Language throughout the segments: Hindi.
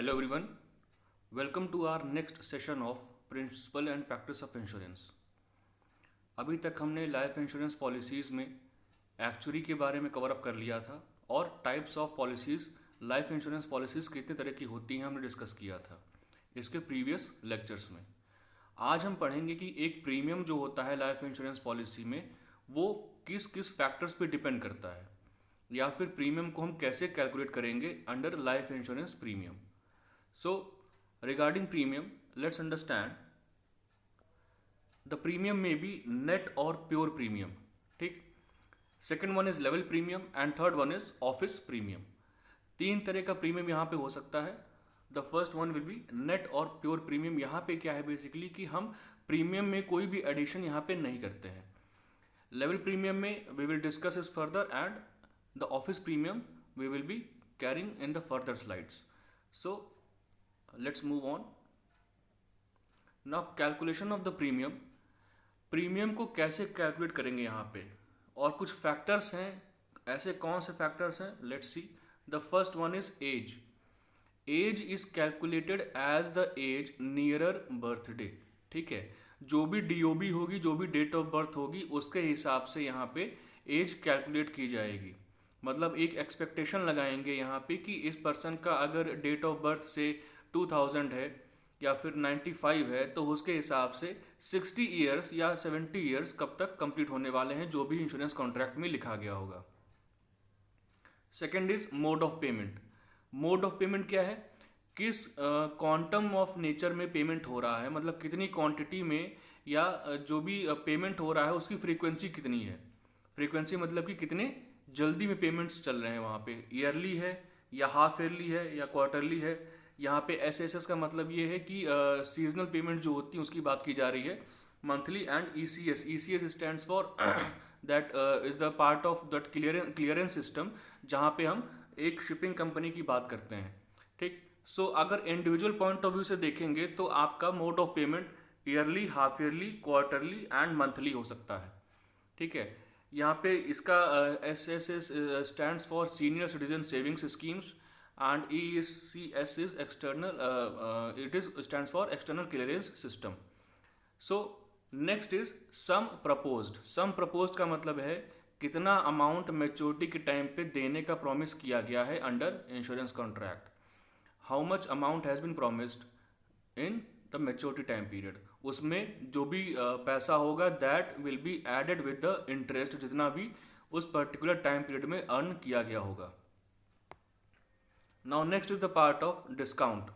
Hello everyone, welcome to our next session of Principle and Practice of Insurance। अभी तक हमने लाइफ इंश्योरेंस पॉलिसीज़ में एक्चुरी के बारे में कवर अप कर लिया था और types of policies, life insurance policies कितने तरह की होती हैं हमने डिस्कस किया था इसके प्रीवियस लेक्चर्स में। आज हम पढ़ेंगे कि एक प्रीमियम जो होता है लाइफ इंश्योरेंस पॉलिसी में वो किस किस फैक्टर्स पे डिपेंड करता है, या फिर प्रीमियम को हम कैसे कैलकुलेट करेंगे under life insurance premium. So, regarding premium, let's understand the premium may be net or pure premium. ठीक, second one is level premium and third one is office premium. तीन तरह का प्रीमियम यहाँ पे हो सकता है। The first one will be net और प्योर प्रीमियम। यहाँ पे क्या है बेसिकली कि हम प्रीमियम में कोई भी एडिशन यहाँ पे नहीं करते हैं। लेवल प्रीमियम में we will discuss is further and the office premium we will be carrying in the further slides. So let's move on now। Calculation of the premium, premium को कैसे कैलकुलेट करेंगे यहाँ पे, और कुछ फैक्टर्स हैं। ऐसे कौन से फैक्टर्स हैं, let's see. The first one is age. Age is calculated as the age nearer birthday. ठीक है, जो भी डीओबी होगी, जो भी डेट ऑफ बर्थ होगी, उसके हिसाब से यहाँ पे एज कैलकुलेट की जाएगी। मतलब एक एक्सपेक्टेशन लगाएंगे यहाँ पे कि इस पर्सन का अगर डेट ऑफ बर्थ से 2000 है या फिर 95 है तो उसके हिसाब से 60 ईयर्स या 70 ईयर्स कब तक कंप्लीट होने वाले हैं, जो भी इंश्योरेंस कॉन्ट्रैक्ट में लिखा गया होगा। Second is mode of payment. Mode of payment क्या है, किस क्वांटम ऑफ नेचर में पेमेंट हो रहा है, मतलब कितनी क्वांटिटी में या जो भी पेमेंट हो रहा है उसकी फ्रीक्वेंसी कितनी है। फ्रीक्वेंसी मतलब कि कितने जल्दी में पेमेंट्स चल रहे हैं वहाँ पे, ईयरली है या हाफ ईयरली है या क्वार्टरली है। यहाँ पे एस का मतलब ये है कि सीजनल पेमेंट जो होती है उसकी बात की जा रही है, monthly. And E C S stands for that is the part of that clearance system, जहाँ पे हम एक शिपिंग कंपनी की बात करते हैं। ठीक, सो अगर इंडिविजुअल पॉइंट ऑफ व्यू से देखेंगे तो आपका mode of payment yearly, half yearly, quarterly and monthly हो सकता है। ठीक है, यहाँ पे इसका S stands for senior citizen savings schemes and ECS is external, it is stands for external clearance system. So next is sum proposed। sum proposed का मतलब है कितना अमाउंट मैच्योरिटी के टाइम पे देने का प्रॉमिस किया गया है under insurance contract. How much amount has been promised in the maturity time period, उसमें जो भी पैसा होगा that will be added with the interest, जितना भी उस पर्टिकुलर टाइम पीरियड में अर्न किया गया होगा। Now next is the part of discount.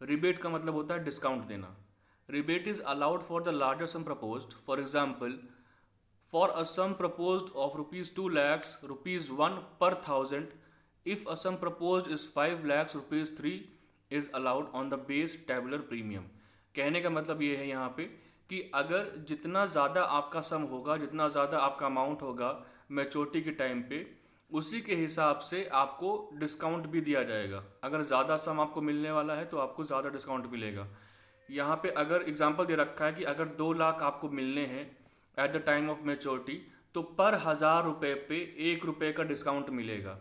Rebate का मतलब होता है डिस्काउंट देना। Rebate is allowed for the larger sum proposed. For example, for a sum proposed of ₹2 lakhs, ₹1 per 1000, if a sum proposed is 5 lakhs, ₹3 is allowed on the base tabular premium. कहने का मतलब ये है यहाँ पे कि अगर जितना ज़्यादा आपका सम होगा, जितना ज़्यादा आपका अमाउंट होगा मैच्योरिटी के टाइम पे, उसी के हिसाब से आपको डिस्काउंट भी दिया जाएगा। अगर ज़्यादा सम आपको मिलने वाला है तो आपको ज़्यादा डिस्काउंट मिलेगा। यहाँ पे अगर एग्जांपल दे रखा है कि अगर 2 लाख आपको मिलने हैं at the time of maturity, तो पर 1000 रुपये पे ₹1 का डिस्काउंट मिलेगा।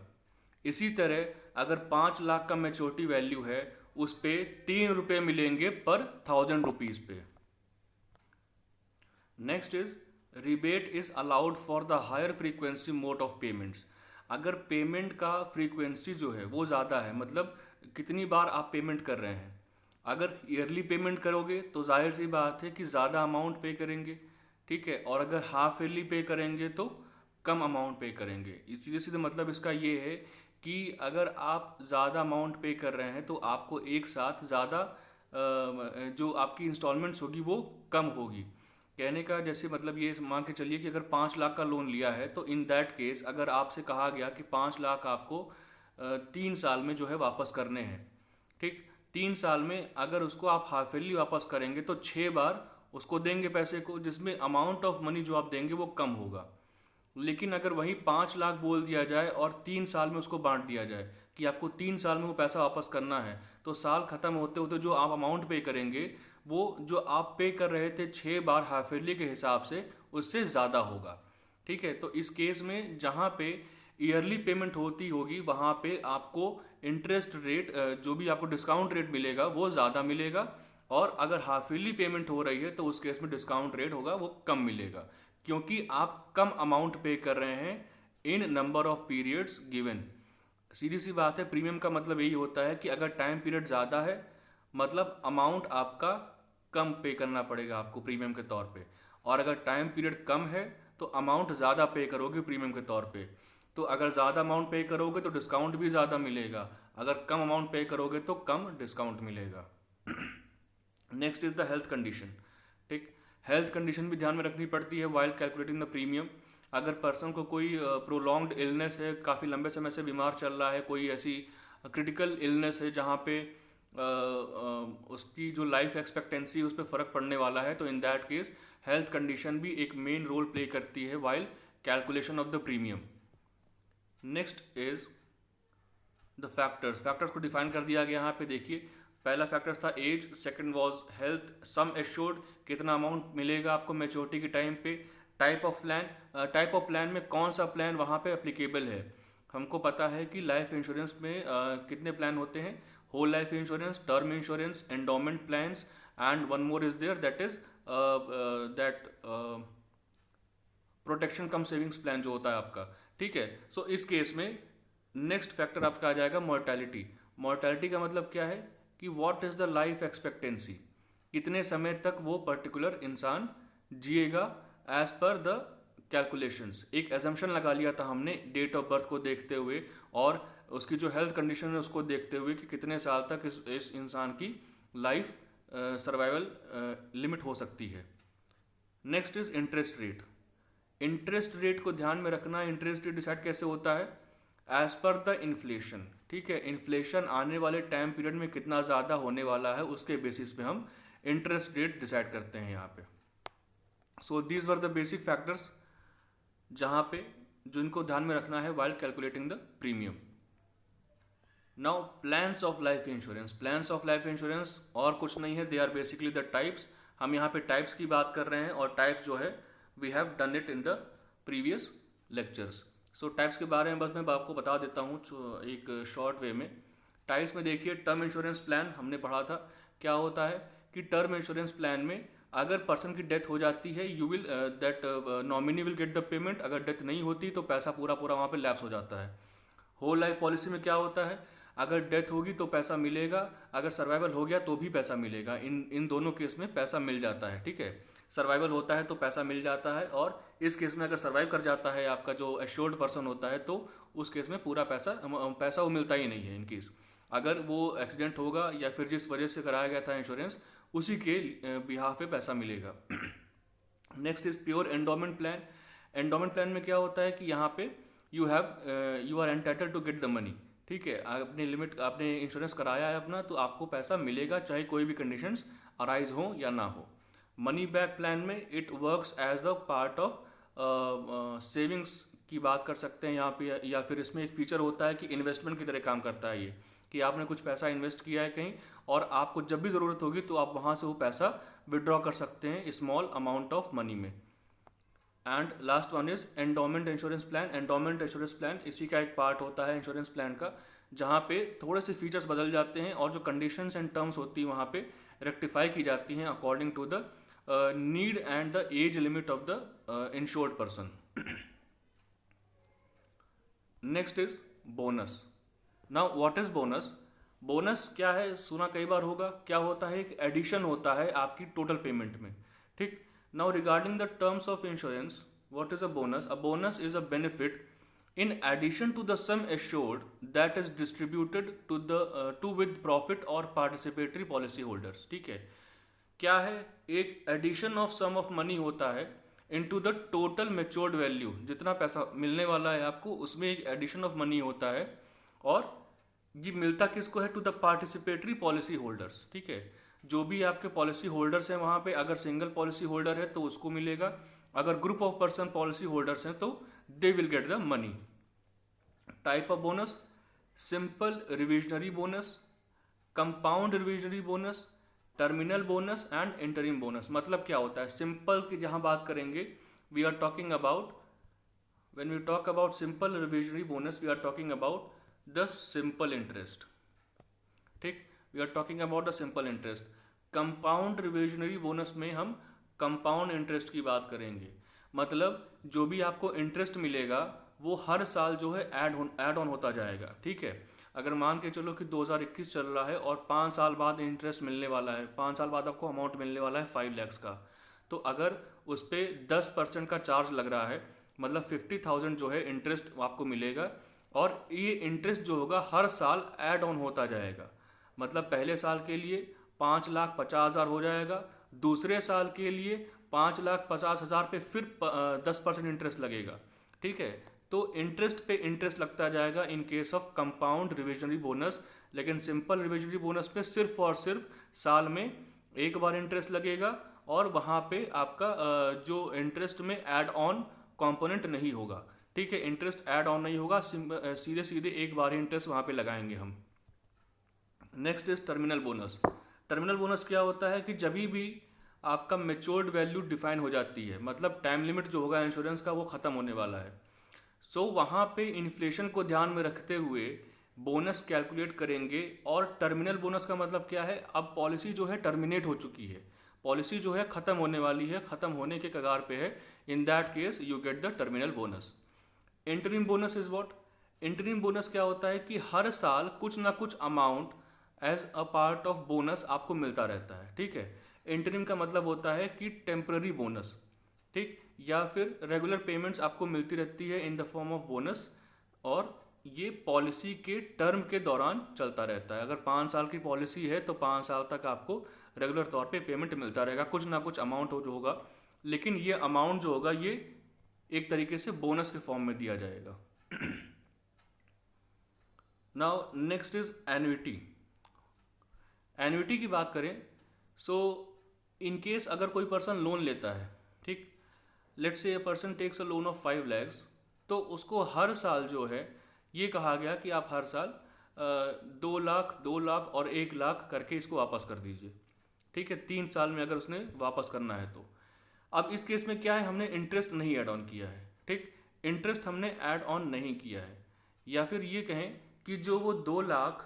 इसी तरह अगर 5 लाख का मैच्योरिटी वैल्यू है, उस पे ₹3 मिलेंगे पर 1000 रुपीज़ पे। Next is rebate is allowed for the higher frequency mode of payments. अगर पेमेंट का फ्रीक्वेंसी जो है वो ज़्यादा है, मतलब कितनी बार आप पेमेंट कर रहे हैं। अगर ईयरली पेमेंट करोगे तो जाहिर सी बात है कि ज़्यादा अमाउंट पे करेंगे। ठीक है, और अगर हाफ ईयरली पे करेंगे तो कम अमाउंट पे करेंगे। सीधे सीधे मतलब इसका ये है कि अगर आप ज़्यादा अमाउंट पे कर रहे हैं तो आपको एक साथ ज़्यादा जो आपकी इंस्टॉलमेंट्स होगी वो कम होगी। कहने का जैसे मतलब ये मान के चलिए कि अगर 5 लाख का लोन लिया है तो इन दैट केस अगर आपसे कहा गया कि 5 लाख आपको 3 साल में जो है वापस करने हैं। ठीक, 3 साल में अगर उसको आप हाफ ईयरली वापस करेंगे तो 6 बार उसको देंगे पैसे को, जिसमें अमाउंट ऑफ मनी जो आप देंगे वो कम होगा। लेकिन अगर वही 5 लाख बोल दिया जाए और 3 साल में उसको बांट दिया जाए कि आपको 3 साल में वो पैसा वापस करना है, तो साल ख़त्म होते होते जो आप अमाउंट पे करेंगे वो जो आप पे कर रहे थे 6 बार हाफ ईयरली के हिसाब से, उससे ज़्यादा होगा। ठीक है, तो इस केस में जहाँ पे ईयरली पेमेंट होती होगी वहाँ पे आपको इंटरेस्ट रेट, जो भी आपको डिस्काउंट रेट मिलेगा वो ज़्यादा मिलेगा, और अगर हाफ ईयरली पेमेंट हो रही है तो उस केस में डिस्काउंट रेट होगा वो कम मिलेगा, क्योंकि आप कम अमाउंट पे कर रहे हैं इन नंबर ऑफ पीरियड्स गिवन। सीधी सी बात है, प्रीमियम का मतलब यही होता है कि अगर टाइम पीरियड ज़्यादा है मतलब अमाउंट आपका कम पे करना पड़ेगा आपको प्रीमियम के तौर पे, और अगर टाइम पीरियड कम है तो अमाउंट ज़्यादा पे करोगे प्रीमियम के तौर पे। तो अगर ज़्यादा अमाउंट पे करोगे तो डिस्काउंट भी ज़्यादा मिलेगा, अगर कम अमाउंट पे करोगे तो कम डिस्काउंट मिलेगा। Next is the health condition. ठीक, हेल्थ कंडीशन भी ध्यान में रखनी पड़ती है वाइल कैलकुलेटिंग द प्रीमियम। अगर पर्सन को कोई प्रोलॉन्ग्ड इलनेस है, काफ़ी लंबे समय से बीमार चल रहा है, कोई ऐसी क्रिटिकल इलनेस है जहाँ पे उसकी जो लाइफ एक्सपेक्टेंसी उस पर फ़र्क पड़ने वाला है, तो in that case health condition भी एक मेन रोल प्ले करती है while calculation of the premium. Next is the factors. Factors को डिफाइन कर दिया गया यहाँ पे। देखिए, पहला फैक्टर्स था age, second was health, sum assured, कितना अमाउंट मिलेगा आपको मैच्योरिटी के टाइम पे, type of plan, type of plan में कौन सा प्लान वहाँ पे एप्लीकेबल है। हमको पता है कि लाइफ इंश्योरेंस में कितने प्लान होते हैं, whole life insurance, term insurance, endowment plans, and one more is there that is that protection cum savings plan जो होता है आपका। ठीक है, सो इस केस में नेक्स्ट फैक्टर आपका आ जाएगा मोर्टैलिटी। मोर्टैलिटी का मतलब क्या है कि what is the life expectancy, कितने समय तक वो पर्टिकुलर इंसान जिएगा एज पर द कैलकुलेशंस। एक एजम्पशन लगा लिया था हमने डेट ऑफ बर्थ को देखते हुए और उसकी जो हेल्थ कंडीशन है उसको देखते हुए कि कितने साल तक इस इंसान की लाइफ सर्वाइवल लिमिट हो सकती है। Next is interest rate. Interest rate को ध्यान में रखना। इंटरेस्ट रेट डिसाइड कैसे होता है, एज पर द इन्फ्लेशन। ठीक है, इन्फ्लेशन आने वाले टाइम पीरियड में कितना ज़्यादा होने वाला है उसके बेसिस पे हम इंटरेस्ट रेट डिसाइड करते हैं यहाँ पे। So these were the basic factors जहाँ पे जिनको ध्यान में रखना है while calculating the premium. Now plans of life insurance. Plans of life insurance और कुछ नहीं है, they are basically the types. हम यहाँ पे टाइप्स की बात कर रहे हैं और टाइप्स जो है we have done it in the previous lectures. So types के बारे में बस मैं आपको बता देता हूँ एक शॉर्ट वे में। टाइप्स में देखिए, टर्म इंश्योरेंस प्लान हमने पढ़ा था। क्या होता है कि टर्म इंश्योरेंस प्लान में अगर पर्सन की डेथ हो जाती है you will that nominee will get the payment, अगर डेथ नहीं होती तो पैसा पूरा पूरा वहाँ पे लैप्स हो जाता है। होल लाइफ पॉलिसी में क्या होता है, अगर डेथ होगी तो पैसा मिलेगा, अगर सर्वाइवल हो गया तो भी पैसा मिलेगा। इन दोनों केस में पैसा मिल जाता है। ठीक है, सर्वाइवल होता है तो पैसा मिल जाता है, और इस केस में अगर सर्वाइव कर जाता है आपका जो एश्योर्ड पर्सन होता है तो उस केस में पूरा पैसा वो मिलता ही नहीं है। इन केस अगर वो एक्सीडेंट होगा या फिर जिस वजह से कराया गया था इंश्योरेंस उसी के बिहाफ पे पैसा मिलेगा। Next is pure endowment plan. Endowment plan में क्या होता है कि यहाँ पे you are entitle to get the money. ठीक है, आपने लिमिट आपने इंश्योरेंस कराया है अपना तो आपको पैसा मिलेगा चाहे कोई भी कंडीशंस अराइज हो या ना हो। मनी बैक प्लान में it works as a part of savings की बात कर सकते हैं यहाँ पे, या फिर इसमें एक फीचर होता है कि इन्वेस्टमेंट की तरह काम करता है ये, कि आपने कुछ पैसा इन्वेस्ट किया है कहीं और आपको जब भी ज़रूरत होगी तो आप वहाँ से वो पैसा विड्रॉ कर सकते हैं स्मॉल अमाउंट ऑफ मनी में। And last one is endowment insurance plan. Endowment insurance plan इसी का एक पार्ट होता है इंश्योरेंस प्लान का, जहाँ पे थोड़े से फीचर्स बदल जाते हैं और जो कंडीशंस एंड टर्म्स होती है वहाँ पे रेक्टिफाई की जाती हैं according to the need and the age limit of the insured person. Next is bonus. Now what is bonus. Bonus क्या है, सुना कई बार होगा। क्या होता है, एक एडिशन होता है आपकी टोटल पेमेंट में। ठीक, now regarding the terms of insurance, what is a bonus. A bonus is a benefit in addition to the sum assured that is distributed to with profit or participatory policy holders। ठीक है, क्या है, एक addition of sum of money होता है into the total matured value, जितना पैसा मिलने वाला है आपको उसमें एक एडिशन ऑफ मनी होता है, और ये मिलता किसको है, to the participatory policy holders. ठीक है, जो भी आपके पॉलिसी होल्डर्स हैं वहाँ पे, अगर सिंगल पॉलिसी होल्डर है तो उसको मिलेगा, अगर group of person policy holders हैं तो they will get the money. Type of bonus, simple reversionary bonus, compound reversionary bonus, terminal bonus and interim bonus. मतलब क्या होता है, सिंपल की जहाँ बात करेंगे we are talking about, when we talk about simple reversionary bonus we are talking about the simple interest. ठीक, we are talking about the simple interest. Compound reversionary bonus में हम कंपाउंड इंटरेस्ट की बात करेंगे। मतलब जो भी आपको इंटरेस्ट मिलेगा वो हर साल जो है ऐड ऑन होता जाएगा। ठीक है, अगर मान के चलो कि 2021 चल रहा है और 5 साल बाद इंटरेस्ट मिलने वाला है, 5 साल बाद आपको अमाउंट मिलने वाला है 5 lakhs का, तो अगर उस पर 10% का चार्ज लग रहा है, मतलब 50,000 जो है इंटरेस्ट आपको मिलेगा, और ये इंटरेस्ट जो होगा हर साल ऐड ऑन होता जाएगा। मतलब पहले साल के लिए 5,50,000 हो जाएगा, दूसरे साल के लिए 5,50,000 पे फिर 10% इंटरेस्ट लगेगा। ठीक है, तो इंटरेस्ट पे इंटरेस्ट लगता जाएगा in case of compound reversionary bonus. लेकिन सिंपल रिविजनरी बोनस पे सिर्फ और सिर्फ साल में एक बार इंटरेस्ट लगेगा, और वहाँ पे आपका जो इंटरेस्ट में ऐड ऑन कंपोनेंट नहीं होगा। ठीक है, इंटरेस्ट ऐड ऑन नहीं होगा, सीधे सीधे एक बार ही इंटरेस्ट वहाँ पे लगाएंगे हम। Next is terminal bonus. Terminal bonus क्या होता है कि जब भी आपका मेच्योर्ड वैल्यू डिफाइन हो जाती है, मतलब टाइम लिमिट जो होगा इंश्योरेंस का वो ख़त्म होने वाला है, सो वहाँ पे इन्फ्लेशन को ध्यान में रखते हुए बोनस कैलकुलेट करेंगे। और टर्मिनल बोनस का मतलब क्या है, अब पॉलिसी जो है टर्मिनेट हो चुकी है, पॉलिसी जो है ख़त्म होने वाली है, ख़त्म होने के कगार पे है, in that case you get the terminal bonus. Interim bonus is what? Interim bonus क्या होता है कि हर साल कुछ ना कुछ amount as a part of bonus आपको मिलता रहता है। ठीक है, इंटरिम का मतलब होता है कि टेम्पररी बोनस, ठीक, या फिर रेगुलर पेमेंट्स आपको मिलती रहती है in the form of bonus, और ये पॉलिसी के टर्म के दौरान चलता रहता है। अगर 5 साल की पॉलिसी है तो 5 साल तक आपको रेगुलर तौर पे पेमेंट मिलता रहेगा, कुछ ना कुछ अमाउंट जो होगा, लेकिन ये अमाउंट जो होगा ये एक तरीके से बोनस के फॉर्म में दिया जाएगा। Now next is annuity. Annuity की बात करें, सो इन केस अगर कोई पर्सन लोन लेता है, ठीक, let's say a person takes a loan of 5 lakhs, तो उसको हर साल जो है ये कहा गया कि आप हर साल 2 लाख, 2 लाख और 1 लाख करके इसको वापस कर दीजिए। ठीक है, 3 साल में अगर उसने वापस करना है तो। अब इस केस में क्या है, हमने इंटरेस्ट नहीं ऐड ऑन किया है। ठीक, इंटरेस्ट हमने ऐड ऑन नहीं किया है, या फिर ये कहें कि जो वो 2 लाख,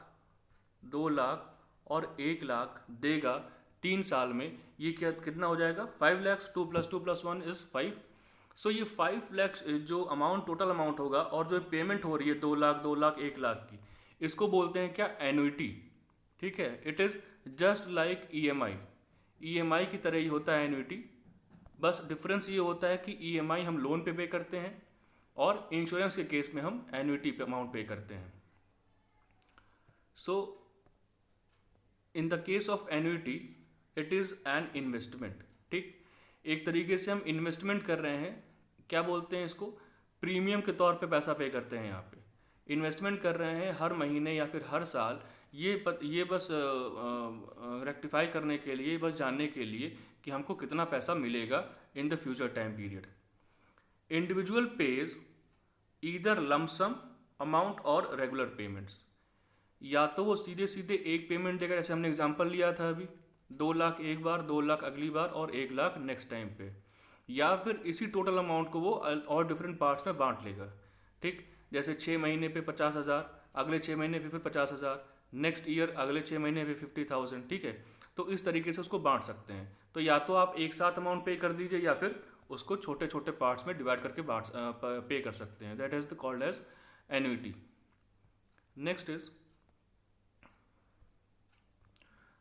2 लाख और 1 लाख देगा 3 साल में, ये क्या कितना हो जाएगा, 5 lakhs, 2 + 2 + 1 इज 5। सो ये 5 lakhs जो अमाउंट, टोटल अमाउंट होगा, और जो पेमेंट हो रही है 2 लाख, 2 लाख, 1 लाख की, इसको बोलते हैं क्या, एन्युटी। ठीक है, it is just like EMI। EMI की तरह ही होता है एन्युटी, बस डिफरेंस ये होता है कि EMI हम लोन पे करते हैं, और इंश्योरेंस के केस में हम एन्युटी पे अमाउंट पे करते हैं। So in the case of annuity it is an investment. ठीक, एक तरीके से हम इन्वेस्टमेंट कर रहे हैं, क्या बोलते हैं इसको, प्रीमियम के तौर पे पैसा पे करते हैं। यहाँ पे इन्वेस्टमेंट कर रहे हैं हर महीने या फिर हर साल, ये बस रेक्टिफाई करने के लिए, बस जानने के लिए कि हमको कितना पैसा मिलेगा in the future time period. Individual page either lump sum amount और रेगुलर पेमेंट्स, या तो वो सीधे सीधे एक पेमेंट देगा, जैसे हमने एग्जांपल लिया था अभी, 2 लाख एक बार, 2 लाख अगली बार और 1 लाख नेक्स्ट टाइम पे, या फिर इसी टोटल अमाउंट को वो और डिफरेंट पार्ट्स में बांट लेगा। ठीक, जैसे 6 महीने पे 50,000, अगले 6 महीने पे फिर 50,000, नेक्स्ट ईयर अगले 6 महीने पे 50,000। ठीक है, तो इस तरीके से उसको बांट सकते हैं। तो या तो आप एक साथ अमाउंट पे कर दीजिए, या फिर उसको छोटे छोटे पार्ट्स में डिवाइड करके पे कर सकते हैं। That is the called as annuity. Next is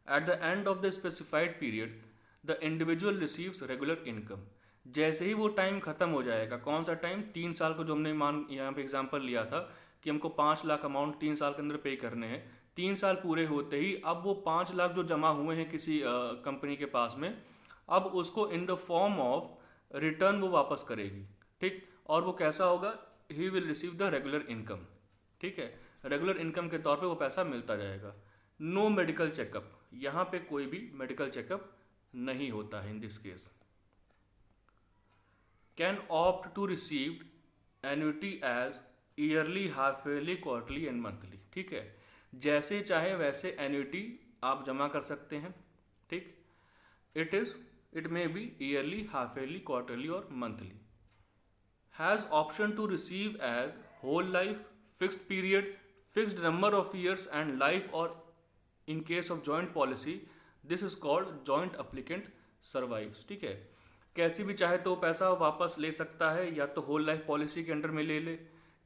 at the end of the specified period the individual receives regular income. जैसे ही वो टाइम खत्म हो जाएगा, कौन सा टाइम, 3 साल को जो हमने यहाँ पे एग्जांपल लिया था कि हमको 5 लाख अमाउंट 3 साल के अंदर पे करने हैं, 3 साल पूरे होते ही अब वो 5 लाख जो जमा हुए हैं किसी कंपनी के पास में, अब उसको in the form of return वो वापस करेगी। ठीक, और वो कैसा होगा, he will receive the regular income. ठीक है, रेगुलर इनकम के तौर पे वो पैसा मिलता जाएगा। नो मेडिकल चेकअप, यहाँ पे कोई भी मेडिकल चेकअप नहीं होता है in this case. Can opt to receive annuity as yearly, half yearly, quarterly and monthly. ठीक है, जैसे चाहे वैसे एन्युटी आप जमा कर सकते हैं। ठीक, it may be yearly, half yearly, quarterly और monthly. Has option to receive as whole life, fixed period, fixed number of years and life, or in case of joint policy this is called joint applicant survives। ठीक है, कैसी भी चाहे तो पैसा वापस ले सकता है, या तो होल लाइफ पॉलिसी के अंडर में ले ले,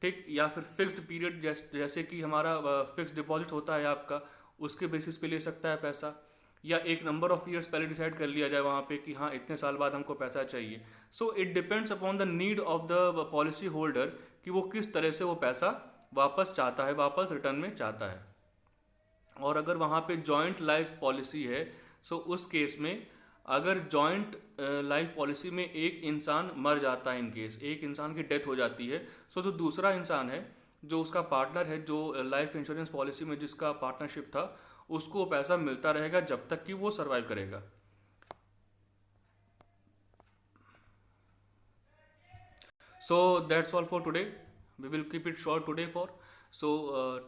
ठीक, या फिर फिक्स्ड पीरियड जैसे कि हमारा फिक्स डिपॉजिट होता है आपका, उसके बेसिस पे ले सकता है पैसा, या एक नंबर ऑफ ईयर्स पहले डिसाइड कर लिया जाए वहाँ पे कि हाँ इतने साल बाद हमको पैसा चाहिए। So it depends upon the need of the policy holder कि वो किस तरह से वो पैसा वापस चाहता है, वापस रिटर्न में चाहता है। और अगर वहाँ पे जॉइंट लाइफ पॉलिसी है, सो उस केस में अगर जॉइंट लाइफ पॉलिसी में एक इंसान मर जाता है, इन केस एक इंसान की डेथ हो जाती है, सो जो दूसरा इंसान है जो उसका पार्टनर है, जो लाइफ इंश्योरेंस पॉलिसी में जिसका पार्टनरशिप था, उसको पैसा मिलता रहेगा जब तक कि वो सर्वाइव करेगा। So that's all for today. We will keep it short today for. So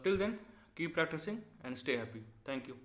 till then, keep practicing and stay happy. Thank you.